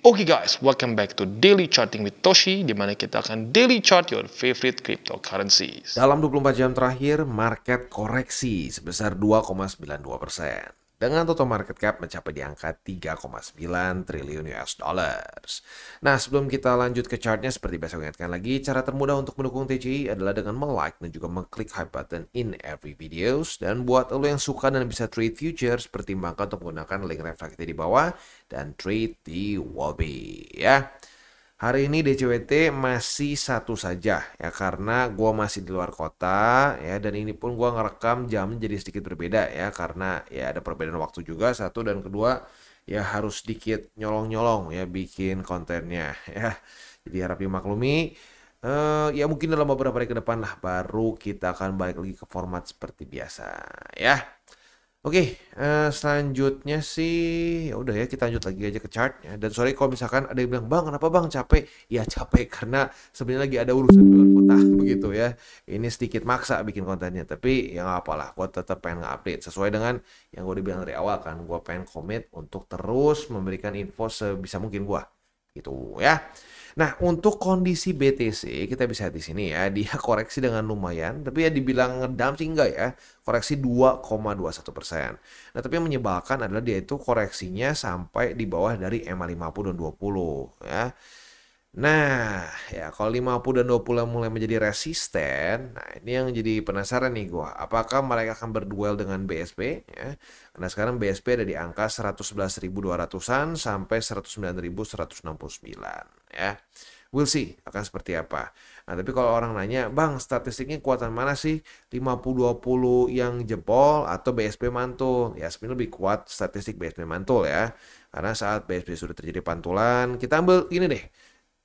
Oke guys, welcome back to Daily Charting with Toshi, di mana kita akan daily chart your favorite cryptocurrencies. Dalam 24 jam terakhir, market koreksi sebesar 2,92%. Dengan total market cap mencapai di angka 3,9 triliun US dollars. Nah, sebelum kita lanjut ke chartnya, seperti biasa gue ingatkan lagi, cara termudah untuk mendukung TCI adalah dengan like dan juga mengklik hype button in every videos. Dan buat lo yang suka dan bisa trade futures, pertimbangkan untuk menggunakan link referensi di bawah dan trade di Wobby ya. Hari ini DCWT masih satu saja ya, karena gue masih di luar kota ya, dan ini pun gue ngerekam jam jadi sedikit berbeda ya, karena ya ada perbedaan waktu juga satu, dan kedua ya harus sedikit nyolong-nyolong ya bikin kontennya ya. Jadi harap dimaklumi. Ya mungkin dalam beberapa hari ke depan lah baru kita akan balik lagi ke format seperti biasa ya. Oke, selanjutnya sih ya udah ya, kita lanjut lagi aja ke chart ya. Dan sorry kalau misalkan ada yang bilang, "Bang, kenapa Bang capek?" Ya capek karena sebenarnya lagi ada urusan di luar kota begitu ya. Ini sedikit maksa bikin kontennya, tapi ya nggak apalah, gue tetap pengen nge-update sesuai dengan yang gue bilang dari awal kan. Gue pengen komit untuk terus memberikan info sebisa mungkin gue gitu ya. Nah, untuk kondisi BTC kita bisa lihat di sini ya, dia koreksi dengan lumayan, tapi ya dibilang ngedam sih enggak ya, koreksi 2,21%. Nah, tapi yang menyebalkan adalah dia itu koreksinya sampai di bawah dari EMA 50 dan 20 ya. Nah, ya kalau 50 dan 20 mulai menjadi resisten, nah ini yang jadi penasaran nih gua. Apakah mereka akan berduel dengan BSP ya? Karena sekarang BSP ada di angka 111.200-an sampai 109.169 ya. We'll see akan seperti apa. Nah, tapi kalau orang nanya, "Bang, statistiknya kuatan mana sih? 50-20 yang jebol atau BSP mantul?" Ya, sebenarnya lebih kuat statistik BSP mantul ya. Karena saat BSP sudah terjadi pantulan, kita ambil ini deh.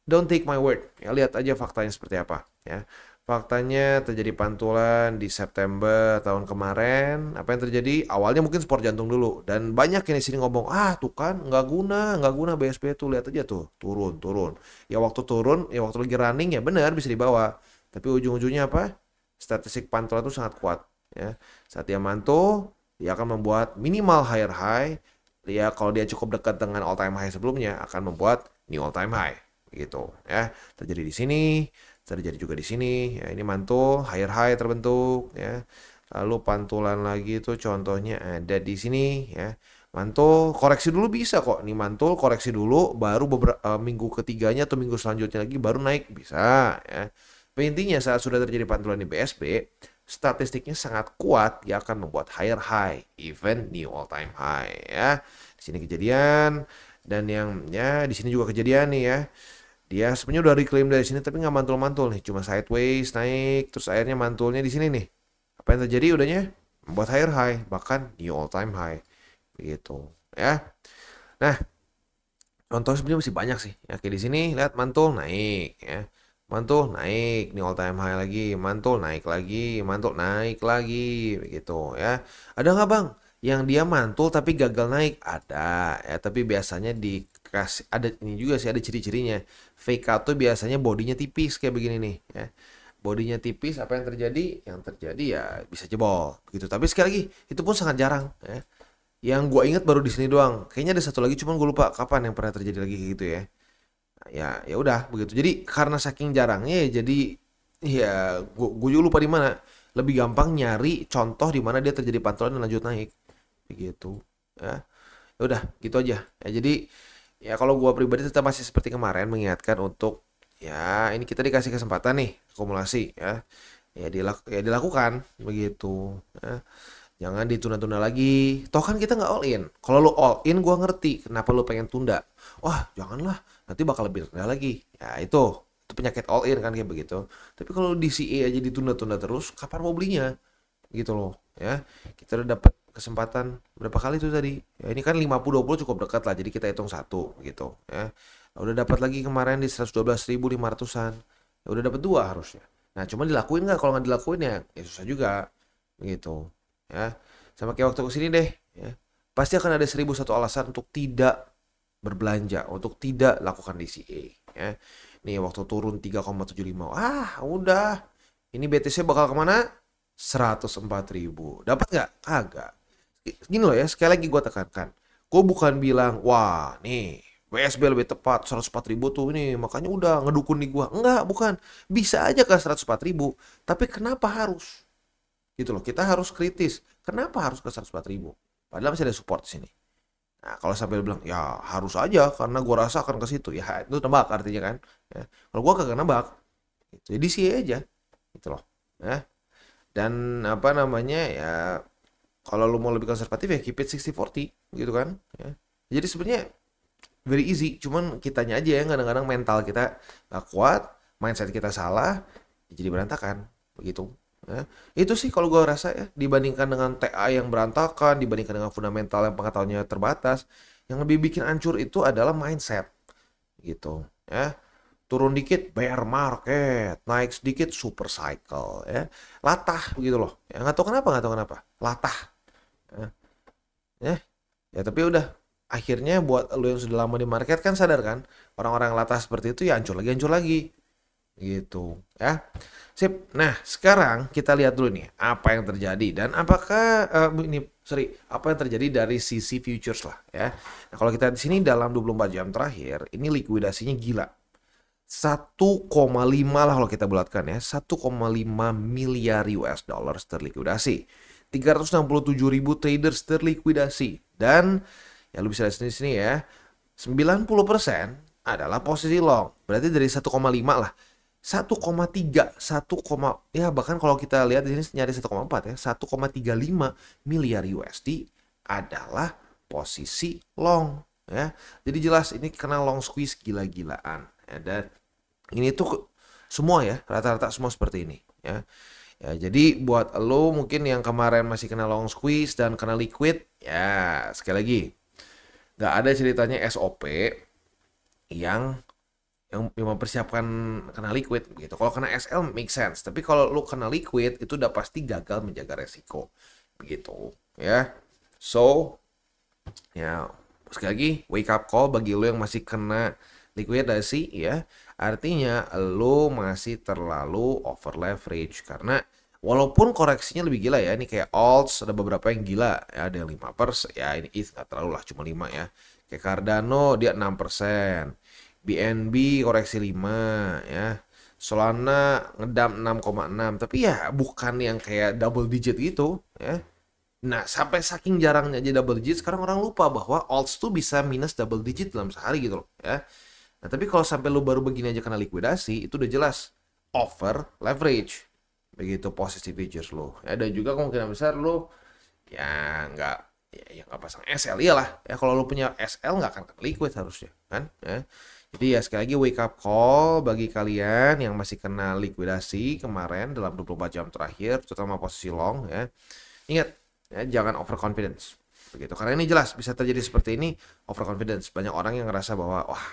Don't take my word, ya lihat aja faktanya seperti apa ya. Faktanya terjadi pantulan di September tahun kemarin. Apa yang terjadi? Awalnya mungkin sport jantung dulu, dan banyak yang di sini ngomong, tuh kan nggak guna BSP tuh, lihat aja tuh turun. Ya waktu turun, ya waktu lagi running ya benar bisa dibawa. Tapi ujung-ujungnya apa? Statistik pantulan itu sangat kuat ya. Saat dia mantul, dia akan membuat minimal higher high. Ya kalau dia cukup dekat dengan all time high sebelumnya, akan membuat new all time high gitu ya. Terjadi di sini, terjadi juga di sini ya. Ini mantul higher high terbentuk ya, lalu pantulan lagi itu contohnya ada di sini ya. Mantul koreksi dulu bisa kok, nih mantul koreksi dulu, baru beberapa minggu ketiganya atau minggu selanjutnya lagi baru naik bisa ya. Tapi intinya saat sudah terjadi pantulan di BSP, statistiknya sangat kuat, dia akan membuat higher high, even new all time high ya. Di sini kejadian, dan yang ya di sini juga kejadian nih ya. Dia sebenarnya udah reclaim dari sini tapi nggak mantul-mantul nih, cuma sideways naik, terus akhirnya mantulnya di sini nih. Apa yang terjadi udahnya? Membuat higher high, bahkan new all time high. Begitu ya. Nah, contoh sebenarnya masih banyak sih. Ya kayak di sini lihat mantul naik ya. Mantul naik, new all time high lagi, mantul naik lagi, mantul naik lagi begitu ya. Ada nggak Bang yang dia mantul tapi gagal naik? Ada ya, tapi biasanya dikasih ada ini juga sih, ada ciri-cirinya. Fake out tuh biasanya bodinya tipis kayak begini nih ya. Bodinya tipis, apa yang terjadi? Yang terjadi ya bisa jebol gitu. Tapi sekali lagi itu pun sangat jarang ya. Yang gue ingat baru di sini doang. Kayaknya ada satu lagi, cuman gue lupa kapan yang pernah terjadi lagi gitu ya. Ya udah begitu. Jadi karena saking jarangnya ya, jadi ya gue juga lupa di mana. Lebih gampang nyari contoh di mana dia terjadi pantulan dan lanjut naik begitu ya. Ya udah gitu aja ya. Jadi ya kalau gue pribadi tetap masih seperti kemarin mengingatkan untuk ya, ini kita dikasih kesempatan nih akumulasi ya. Ya dilakukan begitu ya. Jangan ditunda-tunda lagi. Toh kan kita nggak all in. Kalau lo all in, gue ngerti kenapa lo pengen tunda. Wah, janganlah. Nanti bakal lebih rendah lagi. Ya itu penyakit all in kan kayak begitu. Tapi kalau di CA aja ditunda-tunda terus, kapan mau belinya? Gitu loh. Ya, kita udah dapat kesempatan berapa kali itu tadi? Ya ini kan 50-20 cukup dekat lah. Jadi kita hitung satu gitu. Ya, udah dapat lagi kemarin di 112.500-an. Ya udah dapat dua harusnya. Nah, cuma dilakuin nggak? Kalau nggak dilakuin ya susah juga. Begitu. Ya, sama kayak waktu kesini deh ya. Pasti akan ada 1.001 alasan untuk tidak berbelanja, untuk tidak lakukan DCA ya. Nih waktu turun 3,75, udah ini BTC bakal kemana? 104.000. Dapat nggak? Kagak. Gini loh ya, sekali lagi gue tekankan, gue bukan bilang wah nih WSB lebih tepat 104.000 tuh ini makanya udah ngedukun di gua. Enggak, bukan. Bisa aja ke 104.000, tapi kenapa harus? Gitu loh. Kita harus kritis. Kenapa harus ke 104.000? Padahal masih ada support di sini. Nah, kalau sampai lu bilang ya harus aja karena gua rasa akan ke situ. Ya itu nebak artinya kan. Ya. Kalau gua kagak nebak, gitu. Jadi sih aja. Gitu loh. Ya. Dan apa namanya ya kalau lu mau lebih konservatif ya keep it 60-40 gitu kan. Ya. Jadi sebenarnya very easy, cuman kitanya aja yang kadang-kadang mental kita nggak kuat, mindset kita salah, jadi berantakan, begitu. Ya. Itu sih kalau gue rasa ya, dibandingkan dengan TA yang berantakan, dibandingkan dengan fundamental yang pengetahuannya terbatas, yang lebih bikin hancur itu adalah mindset, gitu. Ya. Turun dikit bear market, naik sedikit super cycle, ya, latah begitu loh. Ya nggak tahu kenapa, latah. Ya. Ya, ya tapi udah. Akhirnya buat lo yang sudah lama di market kan sadar kan, orang-orang yang latah seperti itu ya hancur lagi, gitu ya. Sip. Nah sekarang kita lihat dulu nih apa yang terjadi dan apakah apa yang terjadi dari sisi futures lah ya. Nah, kalau kita di sini dalam 24 jam terakhir ini likuidasinya gila. 1,5 lah kalau kita bulatkan ya, 1,5 miliar US dollars terlikuidasi. 367.000 traders terlikuidasi dan ya lu bisa lihat sini ya, 90% adalah posisi long. Berarti dari 1,5 lah. 1,3, ya bahkan kalau kita lihat di sini nyari 1,4 ya, 1,35 miliar USD adalah posisi long ya. Jadi jelas ini kena long squeeze gila-gilaan ya, dan ini tuh semua ya, rata-rata semua seperti ini ya. Ya, jadi buat lo mungkin yang kemarin masih kena long squeeze dan kena liquid, ya sekali lagi nggak ada ceritanya SOP yang mempersiapkan kena liquid gitu. Kalau kena SL make sense, tapi kalau lu kena liquid itu udah pasti gagal menjaga resiko begitu ya. So ya sekali lagi wake up call bagi lu yang masih kena likuidasi ya. Artinya lu masih terlalu over leverage karena walaupun koreksinya lebih gila ya, ini kayak alts ada beberapa yang gila ya, ada yang 5%, ya ini ETH nggak terlalu lah, cuma 5 ya. Kayak Cardano dia 6%, BNB koreksi 5 ya. Solana ngedam 6,6, tapi ya bukan yang kayak double digit gitu ya. Nah, sampai saking jarangnya aja double digit, sekarang orang lupa bahwa alts tuh bisa minus double digit dalam sehari gitu loh ya. Nah, tapi kalau sampai lu baru begini aja kena likuidasi, itu udah jelas over leverage. Begitu posisi futures lo ya, dan juga kemungkinan besar lo ya nggak nggak pasang SL iyalah ya, kalau lo punya SL nggak akan liquid harusnya kan ya. Jadi ya sekali lagi wake up call bagi kalian yang masih kena likuidasi kemarin dalam 24 jam terakhir terutama posisi long ya, ingat ya, jangan overconfidence begitu, karena ini jelas bisa terjadi seperti ini, overconfidence. Banyak orang yang ngerasa bahwa wah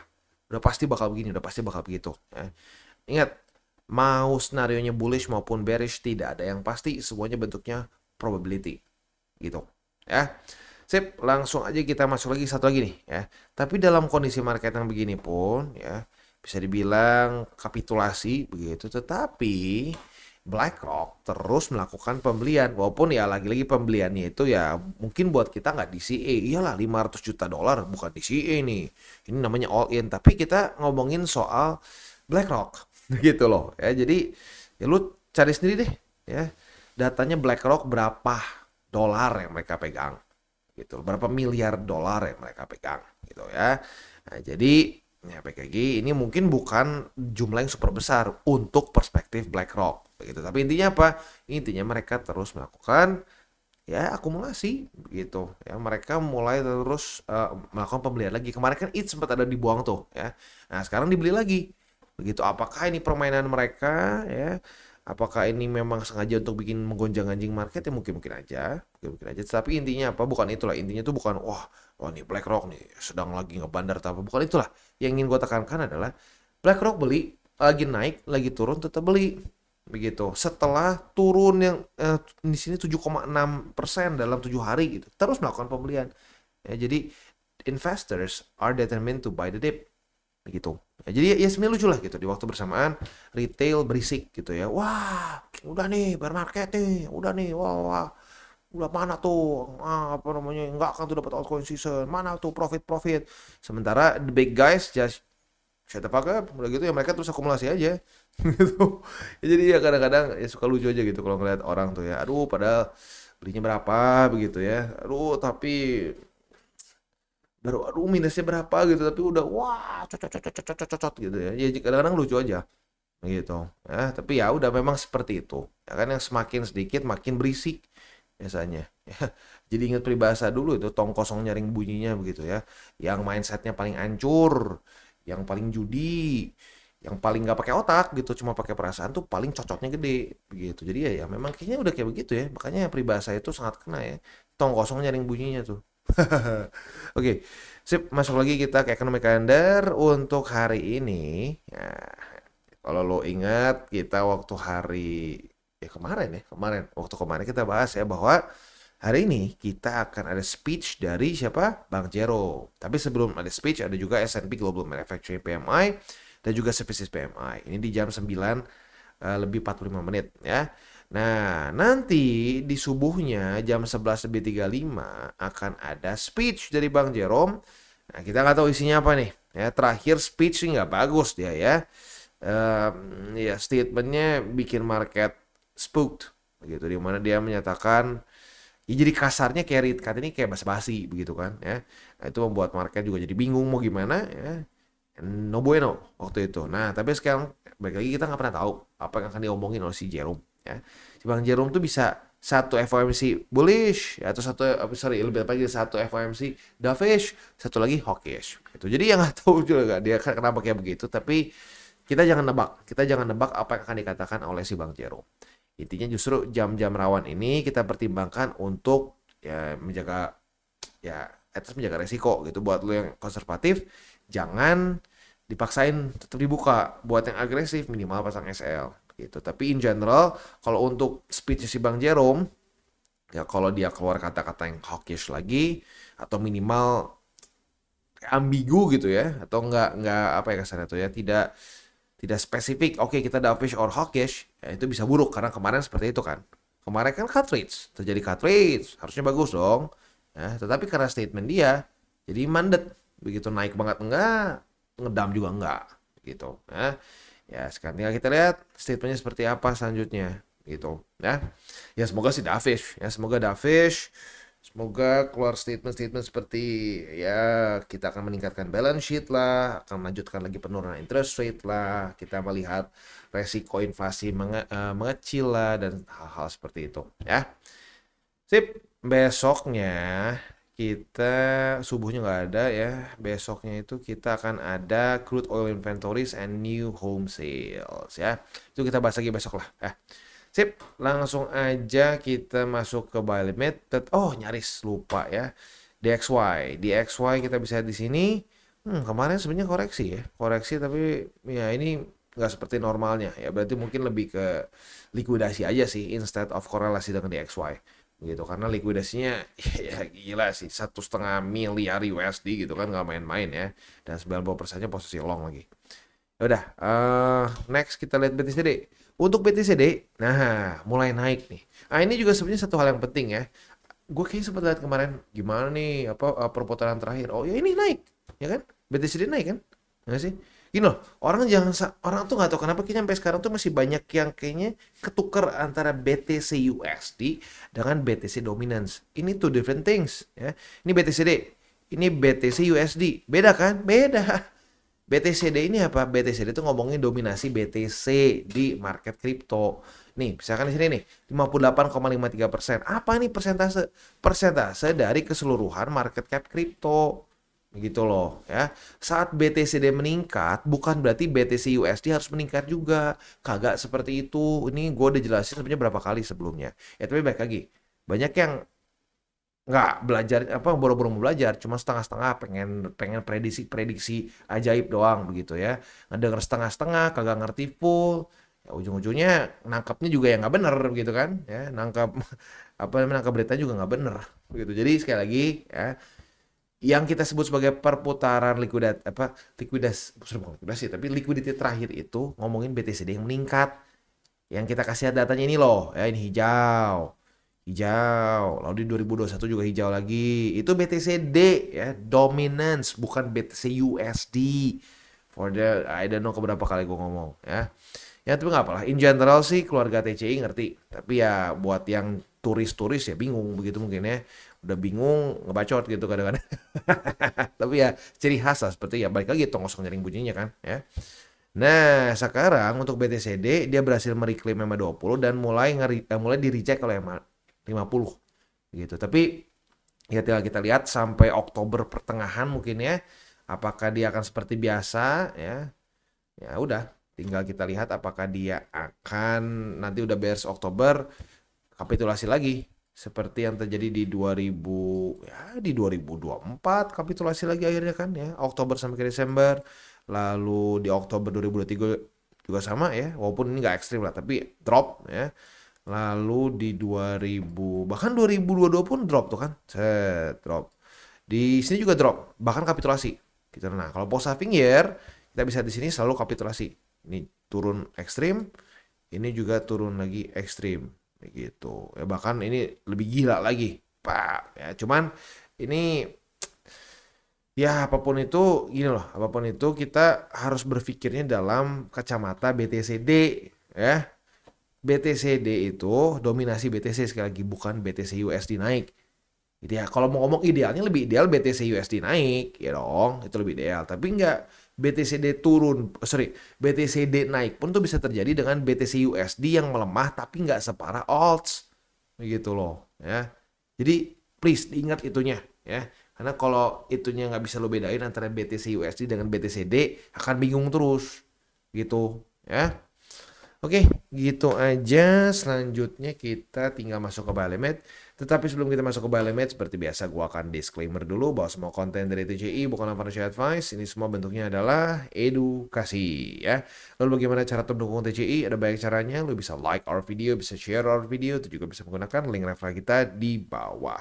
udah pasti bakal begini, udah pasti bakal begitu ya. Ingat, mau senarionya bullish maupun bearish tidak ada yang pasti, semuanya bentuknya probability gitu ya. Sip, langsung aja kita masuk lagi satu lagi nih ya. Tapi dalam kondisi market yang begini pun ya bisa dibilang kapitulasi begitu, tetapi BlackRock terus melakukan pembelian walaupun ya lagi-lagi pembeliannya itu ya mungkin buat kita nggak DCA, iyalah 500 juta dolar bukan DCA nih, ini namanya all in, tapi kita ngomongin soal BlackRock gitu loh ya. Jadi ya lu cari sendiri deh ya datanya BlackRock berapa dolar yang mereka pegang gitu, berapa miliar dolar yang mereka pegang gitu ya. Nah, jadi ya PKG ini mungkin bukan jumlah yang super besar untuk perspektif BlackRock begitu, tapi intinya apa, intinya mereka terus melakukan ya akumulasi gitu ya, mereka mulai terus melakukan pembelian lagi. Kemarin kan itu sempat ada dibuang tuh ya, nah sekarang dibeli lagi begitu. Apakah ini permainan mereka ya? Apakah ini memang sengaja untuk bikin menggonjang-ganjing market ya, mungkin aja. Tapi intinya apa? Bukan itulah. Intinya tuh bukan wah nih BlackRock nih sedang lagi ngebandar atau apa. Bukan itulah. Yang ingin gue tekankan adalah BlackRock beli, lagi naik, lagi turun tetap beli. Begitu. Setelah turun yang di sini 7,6% dalam 7 hari gitu. Terus melakukan pembelian. Ya, jadi investors are determined to buy the dip. Gitu ya, jadi ya sebenarnya lucu lah gitu di waktu bersamaan retail berisik gitu ya, wah udah nih bear market nih, udah nih wah udah mana tuh apa namanya nggak akan tuh dapat altcoin season, mana tuh profit. Sementara the big guys just shut the fuck up, udah gitu ya mereka terus akumulasi aja gitu. Ya, jadi ya kadang-kadang ya suka lucu aja gitu kalau ngeliat orang tuh ya, aduh padahal belinya berapa begitu ya, aduh tapi baru aduh minusnya berapa gitu tapi udah wah cocot gitu ya. Ya kadang-kadang lucu aja gitu ya, tapi ya udah memang seperti itu ya kan, yang semakin sedikit makin berisik biasanya ya. Jadi ingat peribahasa dulu itu, tong kosong nyaring bunyinya begitu ya, yang mindsetnya paling hancur, yang paling judi, yang paling nggak pakai otak gitu, cuma pakai perasaan tuh paling cocoknya gede begitu. Jadi ya memang kayaknya udah kayak begitu ya, makanya peribahasa itu sangat kena ya, tong kosong nyaring bunyinya tuh. Oke, sip, masuk lagi kita ke ekonomi kalender untuk hari ini ya. Kalau lo ingat kita waktu hari kemarin waktu kemarin kita bahas ya bahwa hari ini kita akan ada speech dari siapa? Bang Jero. Tapi sebelum ada speech ada juga S&P Global Manufacturing PMI dan juga Services PMI. Ini di jam 9 lebih 45 menit ya. Nah, nanti di subuhnya jam 11 lebih 35 akan ada speech dari Bang Jerome. Nah, kita nggak tahu isinya apa nih. Ya, terakhir speech sih nggak bagus dia ya. Ya statementnya bikin market spooked begitu, dimana dia menyatakan ya, jadi kasarnya kayak read kata ini kayak basa-basi begitu kan ya. Nah, itu membuat market juga jadi bingung mau gimana ya. No bueno waktu itu. Nah tapi sekarang balik lagi kita nggak pernah tahu apa yang akan diomongin oleh si Jerome ya. Si Bang Jerome tuh bisa satu FOMC bullish ya, atau lebih lagi satu FOMC dovish, satu lagi hawkish gitu. Jadi yang nggak tahu juga dia kenapa kayak begitu, tapi kita jangan nebak apa yang akan dikatakan oleh si Bang Jerome. Intinya justru jam-jam rawan ini kita pertimbangkan untuk ya menjaga ya atas menjaga resiko gitu. Buat lo yang konservatif jangan dipaksain tetap dibuka, buat yang agresif minimal pasang SL gitu. Tapi in general kalau untuk speech si Bang Jerome ya, kalau dia keluar kata-kata yang hawkish lagi atau minimal ambigu gitu ya, atau enggak apa ya kasarnya tuh ya, tidak spesifik, oke kita dovish or hawkish, ya itu bisa buruk karena kemarin seperti itu kan. Kemarin kan cut rates, terjadi cut rates, harusnya bagus dong. Ya, tetapi karena statement dia, jadi mandet. Begitu naik banget enggak, ngedam juga enggak. Gitu. Ya sekarang tinggal kita lihat statementnya seperti apa selanjutnya. Gitu. Ya semoga sih dovish. Ya semoga dovish. Semoga keluar statement-statement seperti ya kita akan meningkatkan balance sheet lah, akan melanjutkan lagi penurunan interest rate lah, kita melihat resiko inflasi mengecil lah, dan hal-hal seperti itu ya. Sip, besoknya kita subuhnya nggak ada ya, besoknya itu kita akan ada crude oil inventories and new home sales ya. Itu kita bahas lagi besok lah ya. Sip, langsung aja kita masuk ke buy limit. Oh, nyaris lupa ya. DXY kita bisa di sini. Kemarin sebenarnya koreksi ya. Koreksi tapi ya ini nggak seperti normalnya ya. Berarti mungkin lebih ke likuidasi aja sih instead of korelasi dengan DXY. Gitu, karena likuidasinya ya gila sih, 1,5 miliar USD gitu kan, nggak main-main ya. Dan 90%-nya posisi long lagi. Udah, next kita lihat BTCD. Untuk BTCD, nah mulai naik nih. Nah ini juga sebenarnya satu hal yang penting ya. Gue kayaknya sempat lihat kemarin gimana nih perputaran terakhir. Oh ya ini naik, ya kan? BTCD naik kan? Nggak sih? Gini loh, orang tuh nggak tahu kenapa kayaknya sampai sekarang tuh masih banyak yang kayaknya ketukar antara BTC USD dengan BTC dominance. Ini two different things ya. Ini BTCD, ini BTC USD. Beda kan? Beda. BTCD ini apa? BTCD itu ngomongin dominasi BTC di market kripto. Nih, misalkan di sini nih, 58,53%. Apa nih persentase? Persentase dari keseluruhan market cap kripto. Gitu loh, ya. Saat BTCD meningkat, bukan berarti BTC USD harus meningkat juga. Kagak seperti itu. Ini gue udah jelasin sebenarnya berapa kali sebelumnya. Ya, tapi baik lagi. Banyak yang nggak belajar boro-boro mau belajar, cuma setengah-setengah pengen prediksi ajaib doang begitu ya, ngedenger setengah-setengah kagak ngerti full ya, ujung-ujungnya nangkapnya juga yang nggak bener gitu kan ya, nangkap nangkap berita juga nggak bener begitu. Jadi sekali lagi ya, yang kita sebut sebagai perputaran likuidasi tapi liquidity terakhir itu ngomongin BTCD yang meningkat, yang kita kasih datanya ini loh ya, ini hijau. Lalu di 2021 juga hijau lagi. Itu BTCD ya, dominance bukan BTC USD. For the I don't know keberapa kali gue ngomong ya. Ya tapi nggak apalah. In general sih keluarga TCI ngerti. Tapi ya buat yang turis-turis ya bingung begitu mungkin ya. Udah bingung ngebacot gitu kadang-kadang. Tapi ya ciri khas lah seperti ya balik lagi tongosong nyaring bunyinya kan ya. Nah, sekarang untuk BTCD dia berhasil mereclaim EMA 20 dan mulai di reject oleh EMA 50 gitu. Tapi ya tinggal kita lihat sampai Oktober pertengahan mungkin ya. Apakah dia akan seperti biasa ya? Ya udah, tinggal kita lihat apakah dia akan nanti udah beres Oktober kapitulasi lagi seperti yang terjadi di 2024 kapitulasi lagi akhirnya kan ya, Oktober sampai ke Desember. Lalu di Oktober 2023 juga sama ya, walaupun ini nggak ekstrim lah, tapi drop ya. Lalu di 2000 bahkan 2022 pun drop tuh kan, drop. Di sini juga drop, bahkan kapitulasi. Gitu. Nah, kalau post halving year kita bisa di sini selalu kapitulasi. Ini turun ekstrim, ini juga turun lagi ekstrim, begitu. Ya bahkan ini lebih gila lagi, Pak. Ya, cuman ini ya apapun itu gini loh, apapun itu kita harus berpikirnya dalam kacamata BTCD ya. BTCD itu dominasi BTC sekali lagi bukan BTC USD naik. Gitu ya. Kalau mau ngomong idealnya lebih ideal BTC USD naik ya dong, itu lebih ideal. Tapi enggak BTCD turun, BTCD naik pun tuh bisa terjadi dengan BTC USD yang melemah tapi nggak separah alts. Begitu loh ya. Jadi please diingat itunya ya. Karena kalau itunya nggak bisa lo bedain antara BTC USD dengan BTCD akan bingung terus gitu ya. Oke, gitu aja. Selanjutnya kita tinggal masuk ke buy limit. Tetapi sebelum kita masuk ke buy limit, seperti biasa gua akan disclaimer dulu bahwa semua konten dari TCI bukanlah financial advice. Ini semua bentuknya adalah edukasi ya. Lalu bagaimana cara mendukung TCI? Ada banyak caranya. Lo bisa like our video, bisa share our video, itu juga bisa menggunakan link referral kita di bawah.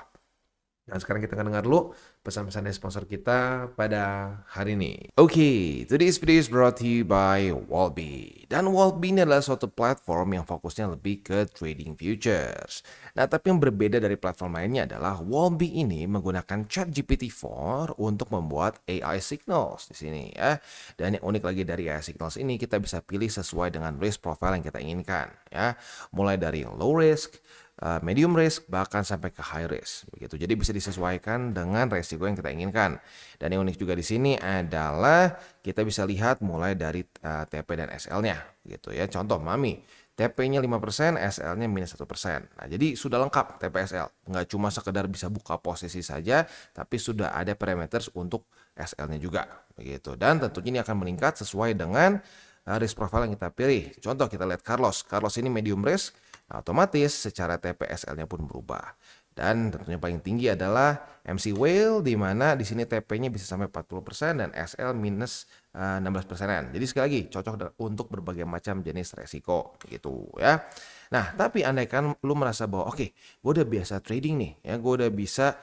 Nah, sekarang kita akan dengar dulu pesan-pesan dari sponsor kita pada hari ini. Oke, today's video is brought to you by Wallbe. Dan Wallbe ini adalah suatu platform yang fokusnya lebih ke trading futures. Nah, tapi yang berbeda dari platform lainnya adalah Wallbe ini menggunakan ChatGPT-4 untuk membuat AI signals di sini ya. Dan yang unik lagi dari AI signals ini, kita bisa pilih sesuai dengan risk profile yang kita inginkan ya. Mulai dari low risk, medium risk, bahkan sampai ke high risk begitu. Jadi bisa disesuaikan dengan resiko yang kita inginkan. Dan yang unik juga di sini adalah kita bisa lihat mulai dari TP dan SL-nya gitu ya. Contoh Mami, TP-nya 5%, SL-nya minus 1%. Nah, jadi sudah lengkap TP SL. Nggak cuma sekedar bisa buka posisi saja, tapi sudah ada parameters untuk SL-nya juga begitu. Dan tentunya ini akan meningkat sesuai dengan risk profile yang kita pilih. Contoh kita lihat Carlos. Carlos ini medium risk. Nah, otomatis secara TPSL-nya pun berubah. Dan tentunya paling tinggi adalah MC Whale, di mana di sini TP-nya bisa sampai 40% dan SL minus 16%. Jadi sekali lagi cocok untuk berbagai macam jenis resiko gitu ya. Nah, tapi andaikan lu merasa bahwa oke, gue udah biasa trading nih ya, gue udah bisa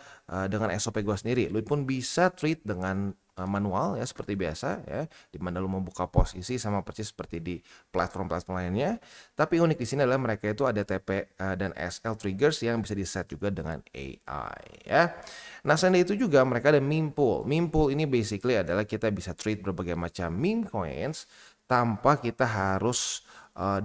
dengan SOP gue sendiri, lu pun bisa trade dengan manual ya seperti biasa ya, di mana lu membuka posisi sama persis seperti di platform-platform lainnya. Tapi unik di sini adalah mereka itu ada TP dan SL triggers yang bisa di set juga dengan AI ya. Nah, selain itu juga mereka ada meme pool. Meme pool ini basically adalah kita bisa trade berbagai macam meme coins tanpa kita harus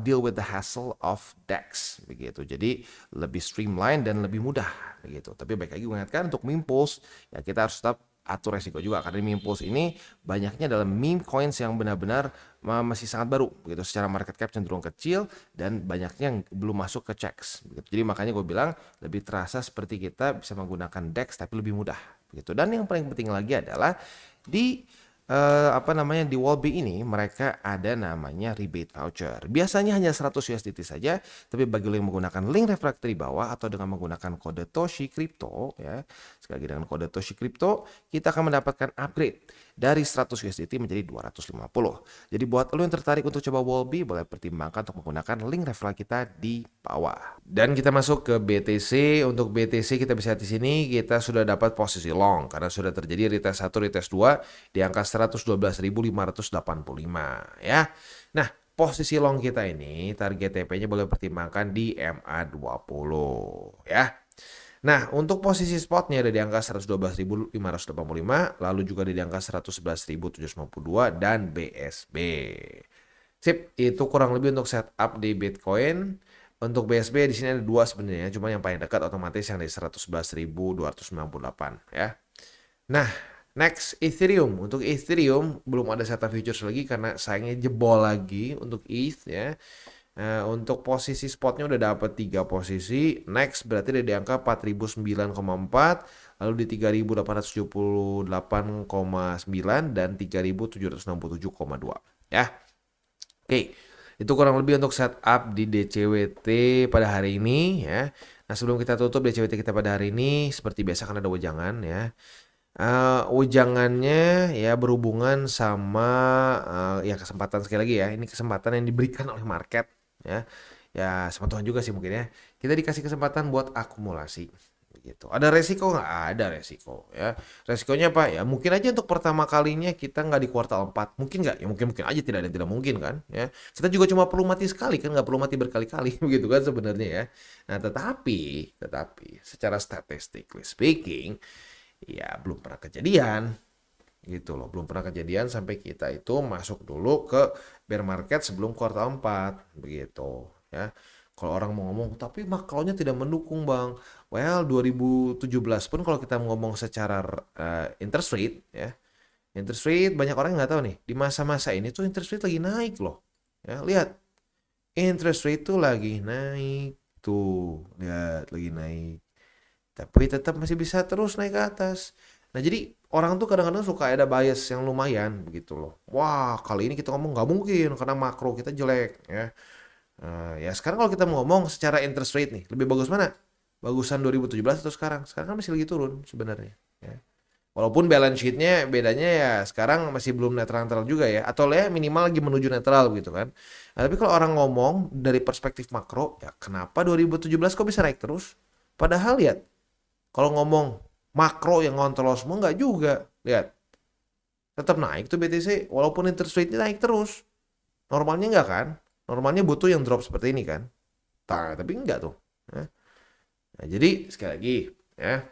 deal with the hassle of DEX begitu. Jadi lebih streamline dan lebih mudah begitu. Tapi baik lagi mengingatkan untuk meme pools ya kita harus tetap atur resiko juga karena meme pools ini banyaknya dalam meme coins yang benar-benar masih sangat baru begitu, secara market cap cenderung kecil dan banyaknya yang belum masuk ke checks begitu. Jadi makanya gue bilang lebih terasa seperti kita bisa menggunakan DEX tapi lebih mudah begitu. Dan yang paling penting lagi adalah di di Wallbe ini mereka ada namanya rebate voucher. Biasanya hanya 100 USDT saja, tapi bagi lo yang menggunakan link refractory bawah atau dengan menggunakan kode Toshi Crypto ya. Sekali lagi dengan kode Toshi Crypto, kita akan mendapatkan upgrade dari 100 USDT menjadi 250. Jadi buat lo yang tertarik untuk coba Wallbe, boleh pertimbangkan untuk menggunakan link referral kita di bawah. Dan kita masuk ke BTC. Untuk BTC kita bisa lihat di sini kita sudah dapat posisi long karena sudah terjadi retest 1, retest 2 di angka 112.585 ya. Nah, posisi long kita ini target TP-nya boleh pertimbangkan di MA20 ya. Nah, untuk posisi spotnya ada di angka 112.585, lalu juga ada di angka 111.752 dan BSB. Sip, itu kurang lebih untuk setup di Bitcoin. Untuk BSB di sini ada dua sebenarnya, cuma yang paling dekat otomatis yang di 111.298 ya. Nah, next Ethereum. Untuk Ethereum belum ada setup futures lagi karena sayangnya jebol lagi untuk ETH ya. Untuk posisi spotnya udah dapat 3 posisi. Next berarti ada di angka 4009,4, lalu di 3878,9 dan 3767,2 ya. Oke. Itu kurang lebih untuk setup di DCWT pada hari ini ya. Nah, sebelum kita tutup DCWT kita pada hari ini seperti biasa kan ada wejangan ya. Wejangannya ya berhubungan sama ya kesempatan sekali lagi ya. Ini kesempatan yang diberikan oleh market ya. Ya sama Tuhan juga sih mungkin ya. Kita dikasih kesempatan buat akumulasi gitu. Ada resiko nggak? Ada resiko ya. Resikonya apa? Ya mungkin aja untuk pertama kalinya kita nggak di kuartal 4. Mungkin nggak? Ya mungkin aja, tidak ada yang tidak mungkin kan ya. Kita juga cuma perlu mati sekali kan, nggak perlu mati berkali-kali begitu kan sebenarnya ya. Nah, tetapi secara statistically speaking ya belum pernah kejadian gitu loh, belum pernah kejadian sampai kita itu masuk dulu ke bear market sebelum kuartal 4 begitu ya. Kalau orang mau ngomong tapi makronya tidak mendukung bang, well 2017 pun kalau kita ngomong secara interest rate ya, interest rate banyak orang nggak tahu nih di masa-masa ini tuh interest rate lagi naik loh ya. Lihat interest rate tuh lagi naik tuh, lihat lagi naik, tapi tetap masih bisa terus naik ke atas. Nah jadi orang tuh kadang-kadang suka ada bias yang lumayan begitu loh. Wah kali ini kita ngomong nggak mungkin karena makro kita jelek ya. Ya sekarang kalau kita mau ngomong secara interest rate nih, lebih bagus mana? Bagusan 2017 atau sekarang? Sekarang kan masih lagi turun sebenarnya ya. Walaupun balance sheet-nya bedanya ya sekarang masih belum netral juga ya. Atau ya minimal lagi menuju netral gitu kan. Nah, tapi kalau orang ngomong dari perspektif makro, ya kenapa 2017 kok bisa naik terus? Padahal lihat, kalau ngomong makro yang ngontrol semua nggak juga. Lihat, tetap naik tuh BTC walaupun interest rate-nya naik terus. Normalnya nggak kan? Normalnya butuh yang drop seperti ini kan. Tapi enggak tuh. Nah, jadi sekali lagi ya.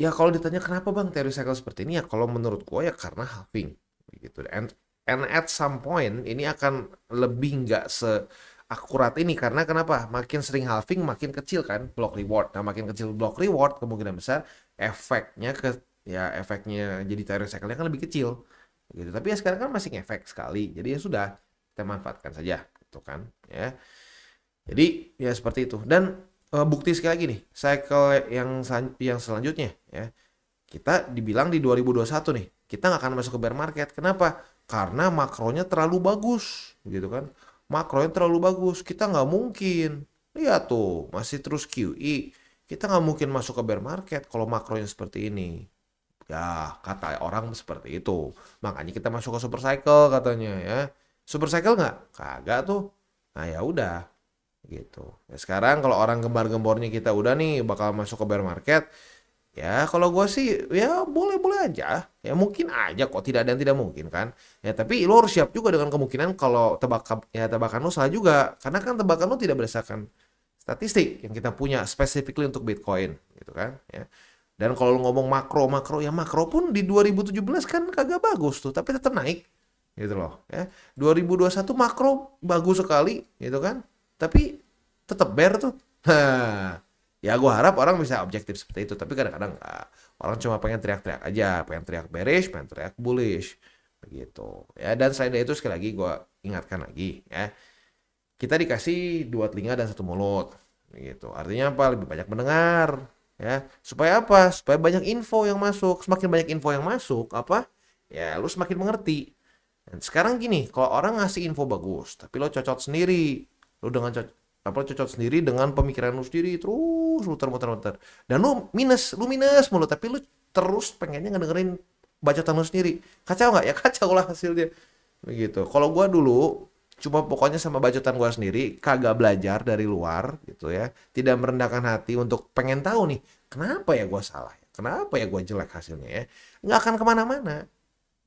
Ya kalau ditanya kenapa bang teori cycle seperti ini ya kalau menurut gua ya karena halving gitu. And at some point ini akan lebih nggak seakurat ini karena kenapa? Makin sering halving makin kecil kan block reward. Nah makin kecil block reward kemungkinan besar efeknya jadi teori cycle-nya kan lebih kecil gitu. Tapi ya sekarang kan masih efek sekali. Jadi ya sudah kita manfaatkan saja gitu kan ya. Jadi ya seperti itu. Dan bukti sekali lagi nih cycle yang selanjutnya ya. Kita dibilang di 2021 nih kita nggak akan masuk ke bear market. Kenapa? Karena makronya terlalu bagus gitu kan. Makronya terlalu bagus. Kita nggak mungkin. Lihat tuh masih terus QE. Kita nggak mungkin masuk ke bear market kalau makronya seperti ini. Ya kata orang seperti itu. Makanya kita masuk ke super cycle katanya ya. Super cycle nggak? Kagak tuh. Nah ya udah gitu. Ya sekarang kalau orang gembar-gembornya kita udah nih bakal masuk ke bear market. Ya kalau gue sih ya boleh-boleh aja. Ya mungkin aja kok tidak ada yang tidak mungkin kan. Ya tapi lo harus siap juga dengan kemungkinan kalau tebakan lo salah juga. Karena kan tebakan lo tidak berdasarkan statistik yang kita punya specifically untuk Bitcoin gitu kan. Ya. Dan kalau lo ngomong makro ya makro pun di 2017 kan kagak bagus tuh. Tapi tetap naik. Gitu loh ya. 2021 makro bagus sekali gitu kan, tapi tetap bear tuh. Ya gue harap orang bisa objektif seperti itu, tapi kadang-kadang enggak. Orang cuma pengen teriak-teriak aja, pengen teriak bearish, pengen teriak bullish begitu ya. Dan selain dari itu sekali lagi gue ingatkan lagi ya, kita dikasih 2 telinga dan 1 mulut gitu. Artinya apa? Lebih banyak mendengar ya. Supaya apa? Supaya banyak info yang masuk. Semakin banyak info yang masuk apa ya lu semakin mengerti. Dan sekarang gini, kalau orang ngasih info bagus, tapi lo cocok sendiri, lo dengan cocok sendiri dengan pemikiran lo sendiri, terus muter-muter, dan lo minus mulu, tapi lo terus pengennya ngedengerin bacotan lo sendiri, kacau nggak? Ya kacau lah hasilnya, begitu. Kalau gue dulu cuma pokoknya sama bacotan gue sendiri, kagak belajar dari luar, gitu ya, tidak merendahkan hati untuk pengen tahu nih, kenapa ya gue salah, kenapa ya gue jelek hasilnya ya, nggak akan kemana-mana.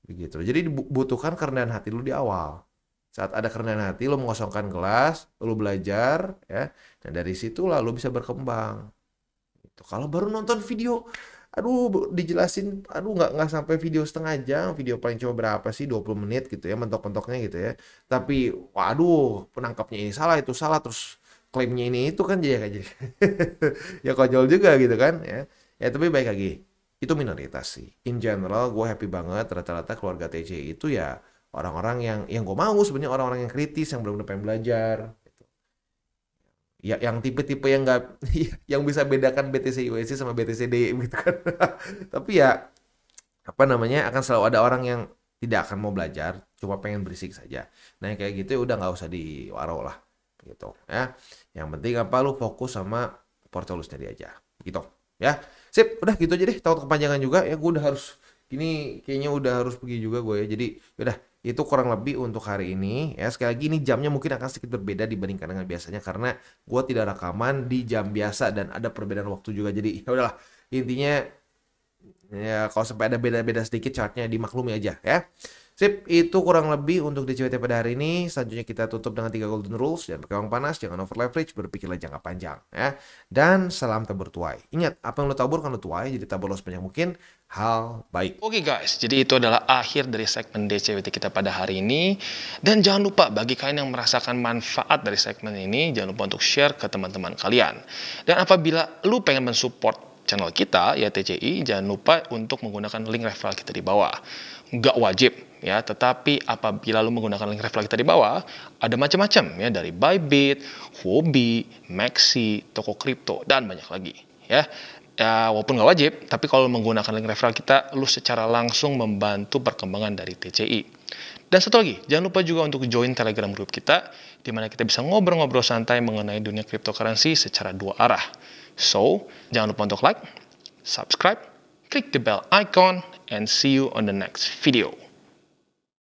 Begitu. Jadi dibutuhkan kerendahan hati lu di awal. Saat ada kerendahan hati, lo mengosongkan kelas, lo belajar, ya. Dan dari situ lah lo bisa berkembang. Gitu. Kalau baru nonton video, aduh dijelasin, aduh nggak sampai video setengah jam, video paling cuma berapa sih, 20 menit gitu ya, mentok-mentoknya gitu ya. Tapi, waduh, penangkapnya ini salah, itu salah, terus klaimnya ini itu kan jadi kayak jadi ya konyol juga gitu kan ya. Ya tapi baik lagi, itu minoritas sih. In general, gue happy banget rata-rata keluarga TCI itu ya orang-orang yang gue mau sebenarnya orang-orang yang kritis yang benar-benar pengen belajar. Ya, yang tipe-tipe yang nggak yang bisa bedakan BTC USD sama BTCD gitu kan. Tapi ya apa namanya akan selalu ada orang yang tidak akan mau belajar, cuma pengen berisik saja. Nah, yang kayak gitu ya udah nggak usah diwaro lah gitu ya. Yang penting apa lu fokus sama portfolio sendiri aja. Gitu ya. Sip, udah gitu aja deh. Takut kepanjangan juga ya, gue udah harus gini kayaknya udah harus pergi juga gue ya. Jadi udah itu kurang lebih untuk hari ini ya. Sekali lagi ini jamnya mungkin akan sedikit berbeda dibandingkan dengan biasanya karena gue tidak rekaman di jam biasa dan ada perbedaan waktu juga. Jadi ya udahlah. Intinya ya kalau sampai ada beda-beda sedikit chartnya dimaklumi aja ya. Sip, itu kurang lebih untuk DCWT pada hari ini. Selanjutnya kita tutup dengan 3 golden rules. Jangan pakai uang panas, jangan over leverage, berpikirlah jangka panjang ya. Dan salam tabur tuai. Ingat, apa yang lo tabur kan lo tuai, jadi tabur lo sebanyak mungkin hal baik. Oke guys, jadi itu adalah akhir dari segmen DCWT kita pada hari ini. Dan jangan lupa bagi kalian yang merasakan manfaat dari segmen ini, jangan lupa untuk share ke teman-teman kalian. Dan apabila lu pengen mensupport channel kita, ya TCI, jangan lupa untuk menggunakan link referral kita di bawah. Nggak wajib, ya, tetapi apabila lu menggunakan link referral kita di bawah, ada macam-macam, ya, dari Bybit, Huobi, Maxi, toko kripto, dan banyak lagi, ya. Ya, walaupun nggak wajib, tapi kalau menggunakan link referral kita, lu secara langsung membantu perkembangan dari TCI. Dan satu lagi, jangan lupa juga untuk join Telegram group kita, di mana kita bisa ngobrol-ngobrol santai mengenai dunia cryptocurrency secara dua arah. So, jangan lupa untuk like, subscribe, click the bell icon, and see you on the next video.